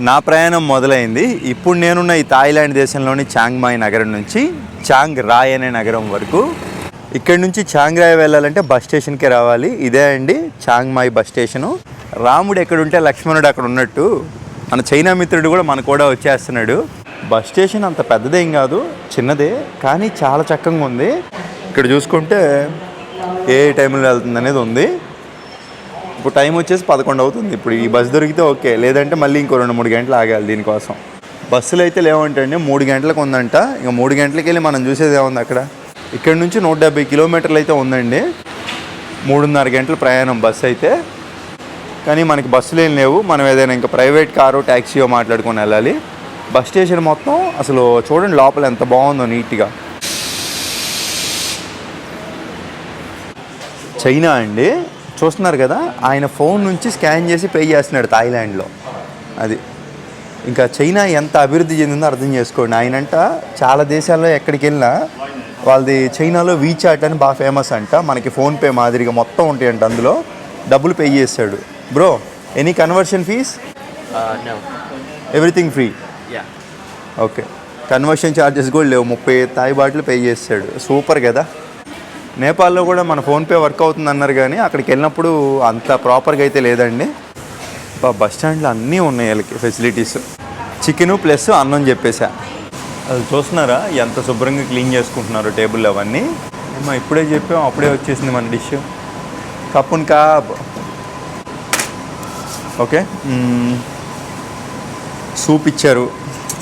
నా ప్రయాణం మొదలైంది. ఇప్పుడు నేనున్న ఈ థాయిలాండ్ దేశంలోని చాంగ్ మాయ్ నగరం నుంచి చాంగ్ రాయ్ అనే నగరం వరకు. ఇక్కడ నుంచి చాంగ్ రాయ్ వెళ్ళాలంటే బస్ స్టేషన్కే రావాలి. ఇదే అండి చాంగ్ మాయ్ బస్ స్టేషను. రాముడు ఎక్కడుంటే లక్ష్మణుడు అక్కడ ఉన్నట్టు మన చైనా మిత్రుడు కూడా మన కూడా వచ్చేస్తున్నాడు. బస్ స్టేషన్ అంత పెద్దదేం కాదు, చిన్నదే, కానీ చాలా చక్కగా ఉంది. ఇక్కడ చూసుకుంటే ఏ టైంలో వెళ్తుంది అనేది ఉంది. ఇప్పుడు టైం వచ్చేసి 11 అవుతుంది. ఇప్పుడు ఈ బస్సు దొరికితే ఓకే, లేదంటే మళ్ళీ ఇంకో 2-3 గంటలు ఆగాలి దీనికోసం. బస్సులు అయితే లేవంటండి, 3 గంటలకు ఉందంట. ఇంకా 3 గంటలకి వెళ్ళి మనం చూసేది ఏముంది అక్కడ. ఇక్కడ నుంచి 170 కిలోమీటర్లు అయితే ఉందండి. 3.5 గంటల ప్రయాణం బస్సు అయితే. కానీ మనకి బస్సులు ఏం లేవు, మనం ఏదైనా ఇంకా ప్రైవేట్ కారు ట్యాక్సీయో మాట్లాడుకొని వెళ్ళాలి. బస్ స్టేషన్ మొత్తం అసలు చూడండి లోపల ఎంత బాగుందో నీట్గా. చైనా అండి, చూస్తున్నారు కదా, ఆయన ఫోన్ నుంచి స్కాన్ చేసి పే చేస్తున్నాడు థాయిలాండ్లో. అది ఇంకా చైనా ఎంత అభివృద్ధి చెందిందో అర్థం చేసుకోండి. ఆయనంట చాలా దేశాల్లో ఎక్కడికి వెళ్ళినా వాళ్ళది చైనాలో వీచాట్ అని బాగా ఫేమస్ అంట. మనకి ఫోన్పే మాదిరిగా మొత్తం ఉంటాయంట, అందులో డబ్బులు పే చేస్తాడు. Bro, any conversion fees? No. Everything free? Yeah. Okay, conversion charges కూడా లేవు. 30 థాయ్ బాట్లు పే చేస్తాడు. సూపర్ కదా. నేపాల్లో కూడా మన ఫోన్పే వర్క్ అవుతుంది అన్నారు, కానీ అక్కడికి వెళ్ళినప్పుడు అంత ప్రాపర్గా అయితే లేదండి. బస్ స్టాండ్లో అన్నీ ఉన్నాయి వాళ్ళకి ఫెసిలిటీస్. చికెను ప్లస్ అన్నం చెప్పేసా. అది చూస్తున్నారా ఎంత శుభ్రంగా క్లీన్ చేసుకుంటున్నారు టేబుల్ అవన్నీ. మేము ఇప్పుడే చెప్పాం, అప్పుడే వచ్చేసింది మన డిష్. కప్పున్ కాబ్. ఓకే, సూప్ ఇచ్చారు,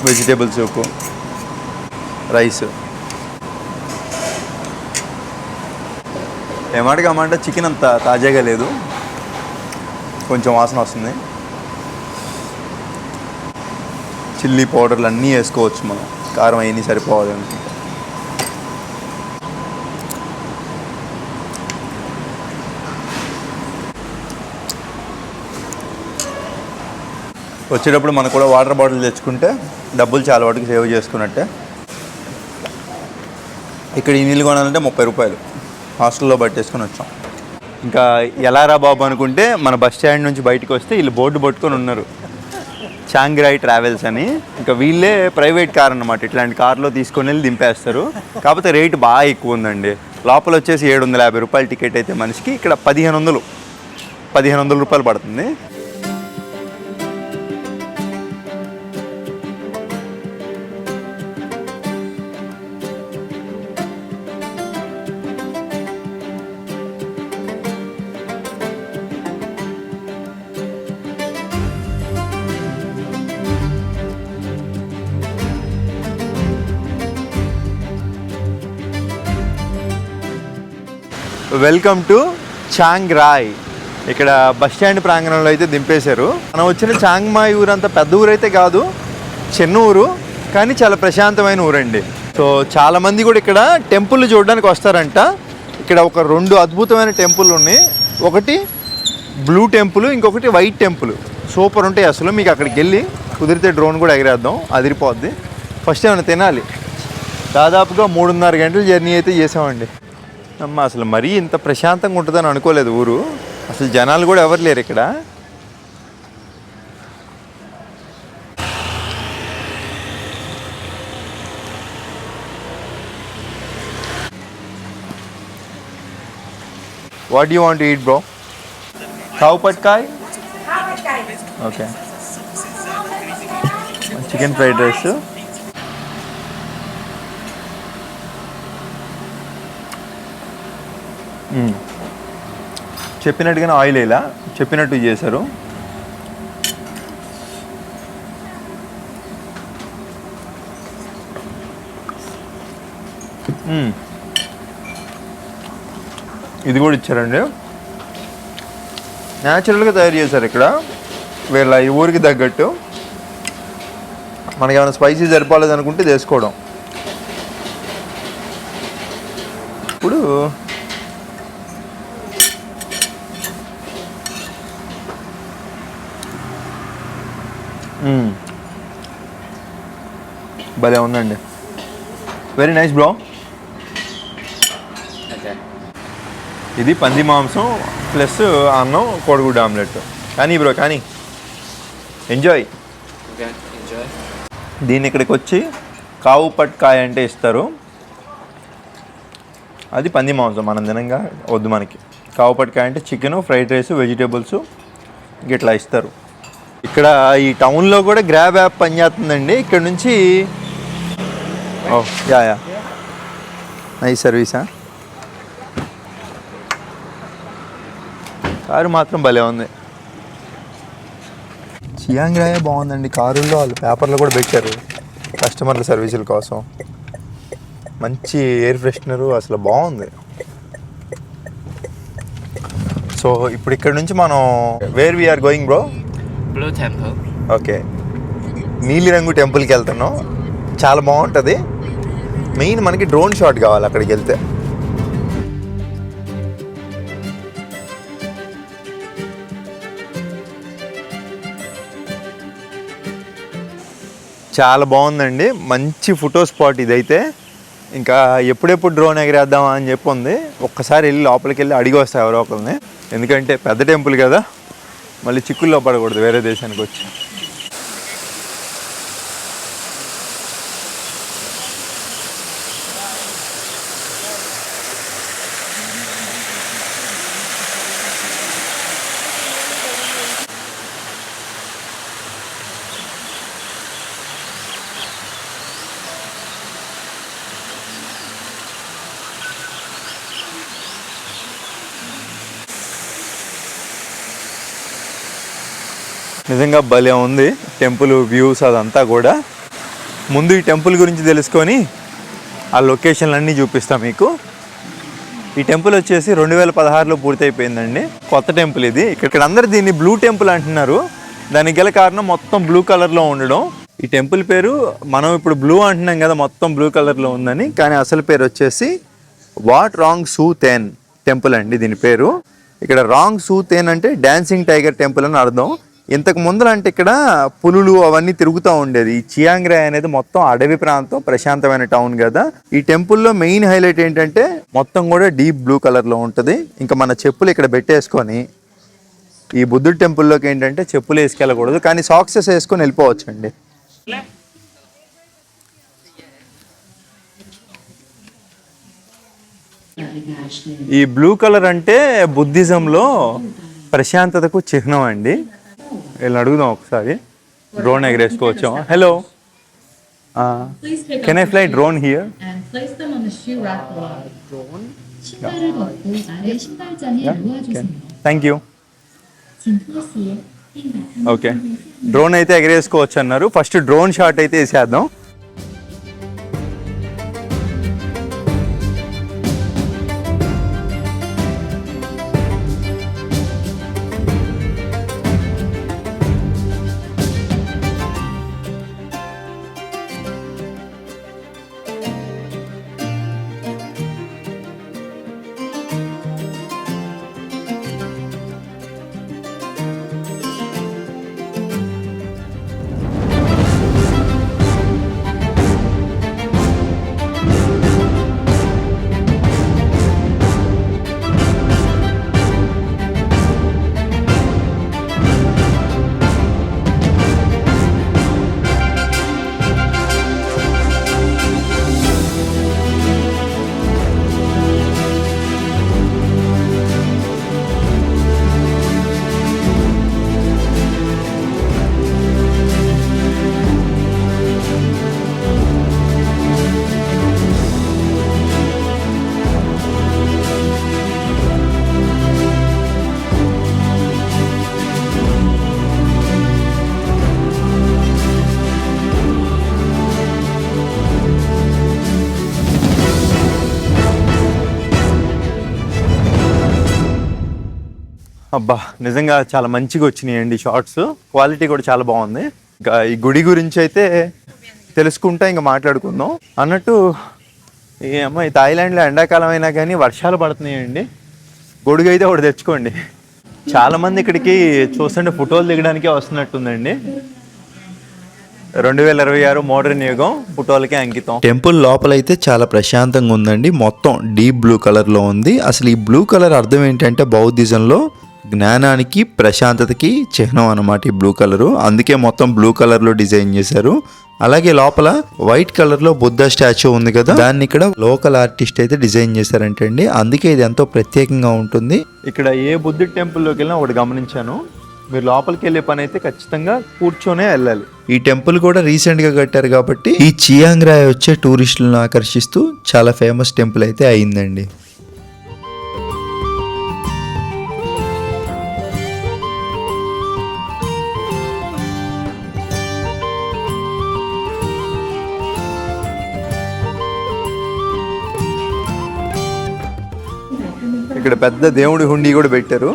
వెజిటేబుల్ సూపు, రైస్. ఏమాటకమ్మంటే చికెన్ అంత తాజాగా లేదు, కొంచెం వాసన వస్తుంది. చిల్లీ పౌడర్లు అన్నీ వేసుకోవచ్చు మనం, కారం అవన్నీ సరిపోవాలి అనుకుంటే. వచ్చేటప్పుడు మనకు కూడా వాటర్ బాటిల్ తెచ్చుకుంటే డబ్బులు చాలా వాటికి సేవ్ చేసుకున్నట్టే. ఇక్కడ ఈ నీళ్ళు కొనాలంటే 30 రూపాయలు. హాస్టల్లో పట్టేసుకొని వచ్చాం. ఇంకా ఎలా రా బాబు అనుకుంటే మన బస్ స్టాండ్ నుంచి బయటకు వస్తే వీళ్ళు బోర్డు పట్టుకొని ఉన్నారు, చాంగ్ రాయ్ ట్రావెల్స్ అని. ఇంకా వీళ్ళే ప్రైవేట్ కార్ అన్నమాట, ఇట్లాంటి కార్లో తీసుకొని వెళ్ళి దింపేస్తారు. కాకపోతే రేటు బాగా ఎక్కువ ఉందండి. లోపల వచ్చేసి 750 రూపాయల టికెట్ అయితే మనిషికి, ఇక్కడ 1500 రూపాయలు పడుతుంది. వెల్కమ్ టు చాంగ్ రాయ్. ఇక్కడ బస్ స్టాండ్ ప్రాంగణంలో అయితే దింపేశారు. మనం వచ్చిన చాంగ్ మాయ్ ఊరు అంత పెద్ద ఊరు అయితే కాదు, చిన్న ఊరు, కానీ చాలా ప్రశాంతమైన ఊరండి. సో చాలామంది కూడా ఇక్కడ టెంపుల్ చూడడానికి వస్తారంట. ఇక్కడ ఒక 2 అద్భుతమైన టెంపుల్ ఉన్నాయి. ఒకటి బ్లూ టెంపుల్, ఇంకొకటి వైట్ టెంపుల్. సూపర్ ఉంటాయి అసలు. మీకు అక్కడికి వెళ్ళి కుదిరితే డ్రోన్ కూడా ఎగిరేద్దాం, అదిరిపోద్ది. ఫస్ట్ ఏమైనా తినాలి. దాదాపుగా 3.5 గంటల జర్నీ అయితే చేసామండి. అమ్మ, అసలు మరీ ఇంత ప్రశాంతంగా ఉంటుందని అనుకోలేదు ఊరు. అసలు జనాలు కూడా ఎవరు లేరు ఇక్కడ. What do you want to eat bro? కావ్ పట్కాయ్. Okay, chicken fried rice. చెప్పినట్టుగానే ఆయిల్ ఇలా చెప్పినట్టు చేశారు. ఇది కూడా ఇచ్చారండి, న్యాచురల్గా తయారు చేశారు ఇక్కడ వీళ్ళ ఈ ఊరికి తగ్గట్టు. మనకి ఏమైనా స్పైసీ సరిపోలేదు అనుకుంటే చేసుకోవడం. ఇప్పుడు భలే ఉందండి, వెరీ నైస్ బ్రో. ఇది పంది మాంసం ప్లస్ అన్నం, కోడిగుడ్డు ఆమ్లెట్. కానీ బ్రో, కానీ ఎంజాయ్. Okay, enjoy. దీన్ని ఇక్కడికి వచ్చి కావు పట్కాయ అంటే ఇస్తారు. అది పంది మాంసం మనం తినంగా వద్దు మనకి. కావు పట్కాయ అంటే చికెను, ఫ్రైడ్ రైస్, వెజిటేబుల్స్ ఇట్లా ఇస్తారు. ఇక్కడ ఈ టౌన్లో కూడా గ్రాబ్ యాప్ పనిచేస్తుందండి. ఇక్కడ నుంచి యా నైస్ సర్వీసా. కారు మాత్రం భలే ఉంది. చియాంగ్ రాయే బాగుందండి. కారుల్లో వాళ్ళు పేపర్లు కూడా పెట్టారు కస్టమర్ల సర్వీసుల కోసం. మంచి ఎయిర్ ఫ్రెషనరు, అసలు బాగుంది. సో ఇప్పుడు ఇక్కడ నుంచి మనం where we are going bro? Blue Temple. Okay, నీలిరంగు టెంపుల్కి వెళ్తున్నాం. చాలా బాగుంటుంది. మెయిన్ మనకి డ్రోన్ షాట్ కావాలి అక్కడికి వెళ్తే. చాలా బాగుందండి. మంచి ఫోటో స్పాట్ ఇదైతే. ఇంకా ఎప్పుడెప్పుడు డ్రోన్ ఎగరేద్దామా అని చెప్పి ఉంది. ఒక్కసారి వెళ్ళి లోపలికి వెళ్ళి అడిగి వస్తాయి ఎవరో ఒకరిని. ఎందుకంటే పెద్ద టెంపుల్ కదా, మళ్ళీ చిక్కుల్లో పడకూడదు వేరే దేశానికి వచ్చి. నిజంగా భలే ఉంది టెంపుల్ వ్యూస్ అదంతా కూడా. ముందు ఈ టెంపుల్ గురించి తెలుసుకొని ఆ లొకేషన్లు అన్నీ చూపిస్తాం మీకు. ఈ టెంపుల్ వచ్చేసి 2016లో పూర్తయిపోయిందండి. కొత్త టెంపుల్ ఇది. ఇక్కడ అందరు దీన్ని బ్లూ టెంపుల్ అంటున్నారు. దానికి గల కారణం మొత్తం బ్లూ కలర్లో ఉండడం. ఈ టెంపుల్ పేరు మనం ఇప్పుడు బ్లూ అంటున్నాం కదా, మొత్తం బ్లూ కలర్లో ఉందని. కానీ అసలు పేరు వచ్చేసి వాట్ రాంగ్ సూ తేన్ టెంపుల్ అండి దీని పేరు. ఇక్కడ రాంగ్ సూ తేన్ అంటే డాన్సింగ్ టైగర్ టెంపుల్ అని అర్థం. ఇంతకు ముందర అంటే ఇక్కడ పులులు అవన్నీ తిరుగుతూ ఉండేది. ఈ చియాంగ్ రాయ్ అనేది మొత్తం అడవి ప్రాంతం, ప్రశాంతమైన టౌన్ కదా. ఈ టెంపుల్లో మెయిన్ హైలైట్ ఏంటంటే మొత్తం కూడా డీప్ బ్లూ కలర్లో ఉంటుంది. ఇంకా మన చెప్పులు ఇక్కడ పెట్టేసుకొని ఈ బుద్ధుడి టెంపుల్లోకి ఏంటంటే చెప్పులు వేసుకెళ్ళకూడదు, కానీ సాక్సెస్ వేసుకొని వెళ్ళిపోవచ్చు అండి. ఈ బ్లూ కలర్ అంటే బుద్ధిజంలో ప్రశాంతతకు చిహ్నం అండి. వీళ్ళని అడుగుదాం ఒకసారి. డ్రోన్ ఎగరేసుకోవచ్చాం. Hello, can I fly drone here? Thank you. Okay, drone అయితే ఎగరేసుకోవచ్చు అన్నారు. ఫస్ట్ డ్రోన్ షాట్ అయితే వేసేద్దాం. అబ్బా, నిజంగా చాలా మంచిగా వచ్చినాయండి షార్ట్స్. క్వాలిటీ కూడా చాలా బాగుంది. ఇంకా ఈ గుడి గురించి అయితే తెలుసుకుంటా ఇంకా మాట్లాడుకుందాం అన్నట్టు. ఈ అమ్మ ఈ థాయిలాండ్లో ఎండాకాలం అయినా కానీ వర్షాలు పడుతున్నాయండి. గొడుగు అయితే ఒకటి తెచ్చుకోండి. చాలామంది ఇక్కడికి చూస్తుంటే ఫోటోలు దిగడానికే వస్తున్నట్టుందండి. 2026 మోడర్న్ యుగం ఫోటోలకే అంకితం. టెంపుల్ లోపలైతే చాలా ప్రశాంతంగా ఉందండి. మొత్తం డీప్ బ్లూ కలర్లో ఉంది. అసలు ఈ బ్లూ కలర్ అర్థం ఏంటంటే బౌద్ధిజంలో జ్ఞానానికి ప్రశాంతతకి చిహ్నం అన్నమాట ఈ బ్లూ కలరు. అందుకే మొత్తం బ్లూ కలర్లో డిజైన్ చేశారు. అలాగే లోపల వైట్ కలర్లో బుద్ధ స్టాచ్యూ ఉంది కదా, దాన్ని ఇక్కడ లోకల్ ఆర్టిస్ట్ అయితే డిజైన్ చేశారంటే అండి. అందుకే ఇది ఎంతో ప్రత్యేకంగా ఉంటుంది. ఇక్కడ ఏ బుద్ధుడి టెంపుల్లోకి వెళ్ళినా ఒకటి గమనించాను, మీరు లోపలికి వెళ్ళే పని అయితే ఖచ్చితంగా కూర్చొనే వెళ్ళాలి. ఈ టెంపుల్ కూడా రీసెంట్గా కట్టారు కాబట్టి ఈ చియాంగ్ రాయ్ వచ్చే టూరిస్టులను ఆకర్షిస్తూ చాలా ఫేమస్ టెంపుల్ అయితే అయిందండి. ఇక్కడ పెద్ద దేవుడి హుండీ కూడా పెట్టారు.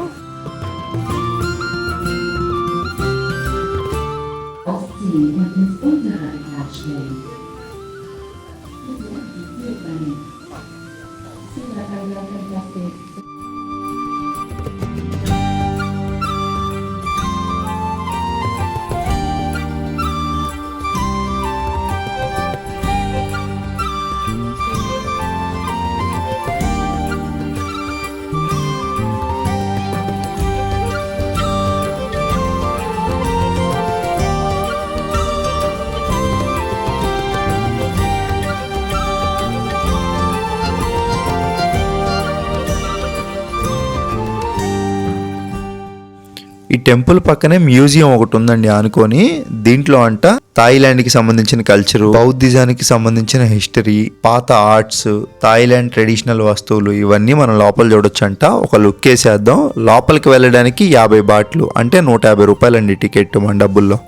ఈ టెంపుల్ పక్కనే మ్యూజియం ఒకటి ఉందండి ఆనుకొని. దీంట్లో అంట థాయిలాండ్కి సంబంధించిన కల్చరు, బౌద్ధిజానికి సంబంధించిన హిస్టరీ, పాత ఆర్ట్స్, థాయిలాండ్ ట్రెడిషనల్ వస్తువులు ఇవన్నీ మనం లోపల చూడొచ్చు అంట. ఒక లుక్ వేసేద్దాం. లోపలికి వెళ్ళడానికి 50 బాట్లు అంటే 150 రూపాయలండి టికెట్ మన డబ్బుల్లో.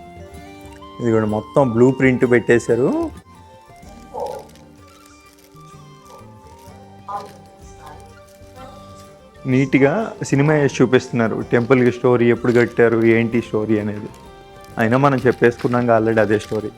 ఇది కూడా మొత్తం బ్లూ ప్రింట్ పెట్టేశారు. నీట్గా సినిమా వేసి చూపిస్తున్నారు. టెంపుల్కి స్టోరీ ఎప్పుడు కట్టారు, ఏంటి స్టోరీ అనేది. అయినా మనం చెప్పేసుకున్నాం ఆల్రెడీ అదే స్టోరీ.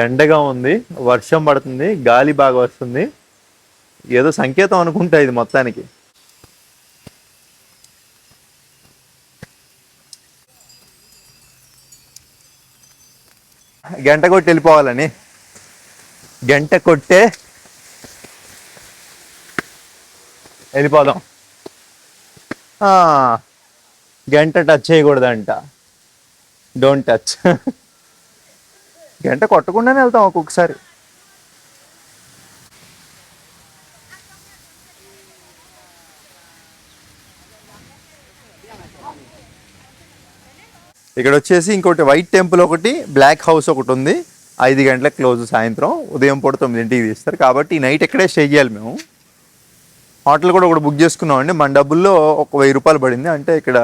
ఎండగా ఉంది, వర్షం పడుతుంది, గాలి బాగా వస్తుంది. ఏదో సంకేతం అనుకుంటా ఇది మొత్తానికి. గంట కొట్టి వెళ్ళిపోవాలని, గంట కొట్టే వెళ్ళిపోదాం. గంట టచ్ చేయకూడదంట, డోంట్ టచ్. గంట కొట్టకుండానే వెళ్తాం ఒక్కొక్కసారి. ఇక్కడ వచ్చేసి ఇంకోటి వైట్ టెంపుల్ ఒకటి, బ్లాక్ హౌస్ ఒకటి ఉంది. 5 గంటలకు క్లోజ్, సాయంత్రం. ఉదయం పూట 9ంటికి తీస్తారు. కాబట్టి ఈ నైట్ ఎక్కడే స్టే చేయాలి మేము. హోటల్ కూడా ఒకటి బుక్ చేసుకున్నామండి. మన డబ్బుల్లో ఒక 1000 రూపాయలు పడింది. అంటే ఇక్కడ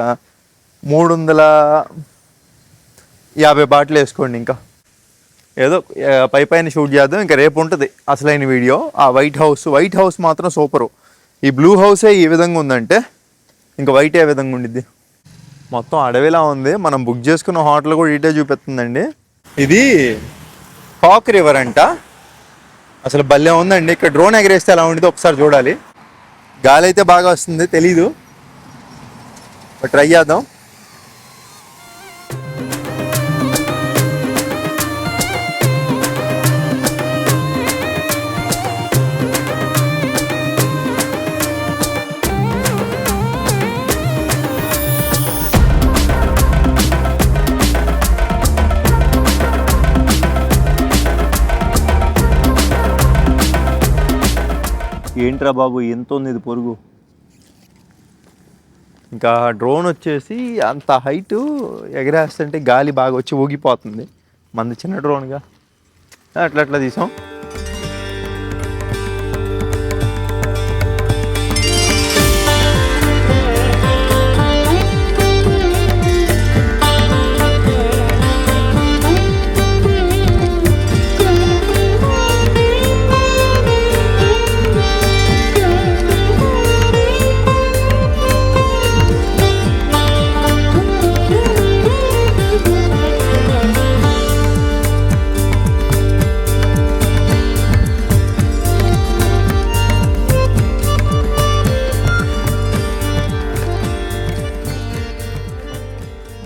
350 బాటిల్ వేసుకోండి. ఇంకా ఏదో పైన షూట్ చేద్దాం. ఇంకా రేపు ఉంటుంది అసలైన వీడియో. ఆ వైట్ హౌస్ మాత్రం సూపరు. ఈ బ్లూ హౌసే ఈ విధంగా ఉందంటే ఇంకా వైట్ ఏ విధంగా ఉండిద్ది. మొత్తం అడవిలా ఉంది. మనం బుక్ చేసుకున్న హోటల్ కూడా ఇటే చూపిస్తుందండి. ఇది కాక్ రివర్ అంట. అసలు భలే ఉందండి. ఇక్కడ డ్రోన్ ఎగరేస్తే ఎలా ఉండేదో ఒకసారి చూడాలి. గాలి అయితే బాగా వస్తుంది, తెలీదు, ట్రై చేద్దాం. ఏంట్రా బాబు ఎంత ఉంది ఇది పొరుగు. ఇంకా డ్రోన్ వచ్చేసి అంత హైట్ ఎగరేస్తుంటే గాలి బాగా వచ్చి ఊగిపోతుంది. మంది చిన్న డ్రోన్గా అట్లా అట్లా తీసాం.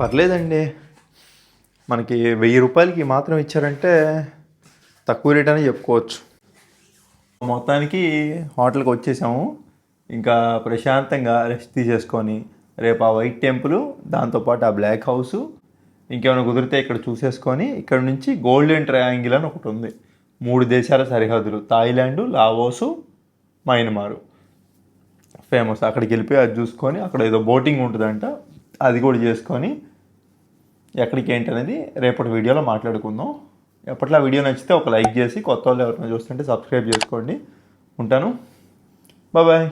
పర్లేదండి, మనకి 1000 రూపాయలకి మాత్రం ఇచ్చారంటే తక్కువ రేట్ అని చెప్పుకోవచ్చు. మొత్తానికి హోటల్కి వచ్చేసాము. ఇంకా ప్రశాంతంగా రెస్ట్ తీసేసుకొని రేపు ఆ వైట్ టెంపుల్, దాంతోపాటు ఆ బ్లాక్ హౌస్, ఇంకేమైనా కుదిరితే ఇక్కడ చూసేసుకొని ఇక్కడ నుంచి గోల్డెన్ ట్రయాంగిల్ అని ఒకటి ఉంది. 3 దేశాల సరిహద్దులు, థాయిలాండ్, లావోసు, మయన్మారు ఫేమస్. అక్కడికి వెళ్ళిపోయి అది చూసుకొని అక్కడ ఏదో బోటింగ్ ఉంటుందంట, అది కూడా చేసుకొని ఎక్కడికి ఏంటి అనేది రేపటి వీడియోలో మాట్లాడుకుందాం. ఎప్పట్లో వీడియో నచ్చితే ఒక లైక్ చేసి, కొత్త వాళ్ళు ఎవరైనా చూస్తుంటే సబ్స్క్రైబ్ చేసుకోండి. ఉంటాను, బాయ్.